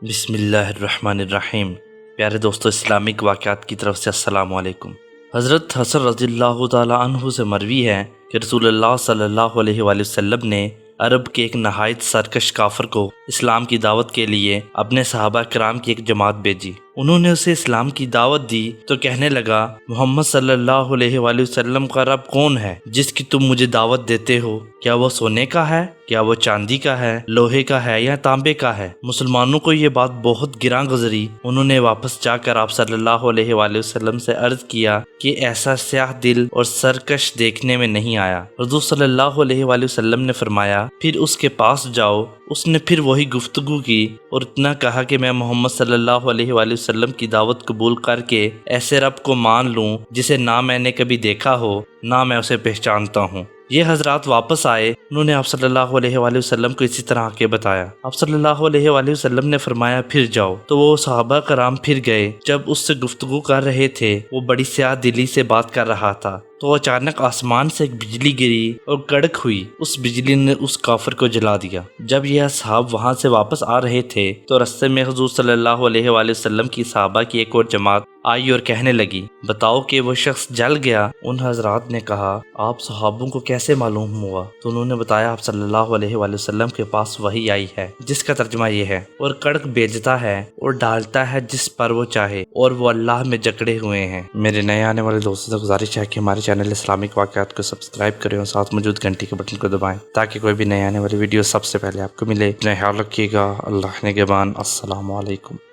بسم اللہ الرحمن الرحیم۔ پیارے دوستو، اسلامک واقعات کی طرف سے السلام علیکم۔ حضرت حسن رضی اللہ تعالی عنہ سے مروی ہے کہ رسول اللہ صلی اللہ علیہ وآلہ وسلم نے عرب کے ایک نہایت سرکش کافر کو اسلام کی دعوت کے لیے اپنے صحابہ کرام کی ایک جماعت بھیجی۔ انہوں نے اسے اسلام کی دعوت دی تو کہنے لگا، محمد صلی اللہ علیہ وآلہ وسلم کا رب کون ہے جس کی تم مجھے دعوت دیتے ہو؟ کیا وہ سونے کا ہے؟ کیا وہ چاندی کا ہے؟ لوہے کا ہے یا تانبے کا ہے؟ مسلمانوں کو یہ بات بہت گراں گزری۔ انہوں نے واپس جا کر آپ صلی اللہ علیہ وآلہ وسلم سے عرض کیا کہ ایسا سیاہ دل اور سرکش دیکھنے میں نہیں آیا۔ حضور صلی اللہ علیہ وآلہ وسلم نے فرمایا، پھر اس کے پاس جاؤ۔ اس نے پھر وہی گفتگو کی اور اتنا کہا کہ میں محمد صلی اللہ علیہ وآلہ وسلم کی دعوت قبول کر کے ایسے رب کو مان لوں جسے نہ میں نے کبھی دیکھا ہو نہ میں اسے پہچانتا ہوں۔ یہ حضرات واپس آئے۔ انہوں نے آپ صلی اللہ علیہ وآلہ وسلم کو اسی طرح کے بتایا۔ آپ صلی اللہ علیہ وآلہ وسلم نے فرمایا، پھر جاؤ۔ تو وہ صحابہ کرام پھر گئے۔ جب اس سے گفتگو کر رہے تھے، وہ بڑی سیاہ دلی سے بات کر رہا تھا تو اچانک آسمان سے ایک بجلی گری اور کڑک ہوئی۔ اس بجلی نے اس کافر کو جلا دیا۔ جب یہ اصحاب وہاں سے واپس آ رہے تھے تو رستے میں حضور صلی اللہ علیہ وآلہ وسلم کی صحابہ کی ایک اور جماعت آئی اور کہنے لگی، بتاؤ کہ وہ شخص جل گیا۔ ان حضرات نے کہا، آپ صحابوں کو کیسے معلوم ہوا؟ تو انہوں نے بتایا، آپ صلی اللہ علیہ وآلہ وسلم کے پاس وحی آئی ہے جس کا ترجمہ یہ ہے، اور کڑک بھیجتا ہے اور ڈالتا ہے جس پر وہ چاہے، اور وہ اللہ میں جکڑے ہوئے ہیں۔ میرے نئے آنے والے دوستوں سے گزارش ہے کہ ہمارے چینل اسلامک واقعات کو سبسکرائب کریں اور ساتھ موجود گھنٹی کے بٹن کو دبائیں تاکہ کوئی بھی نئے آنے والی ویڈیو سب سے پہلے آپ کو ملے۔ اپنا خیال رکھیے گا۔ اللہ نگہبان۔ السلام علیکم۔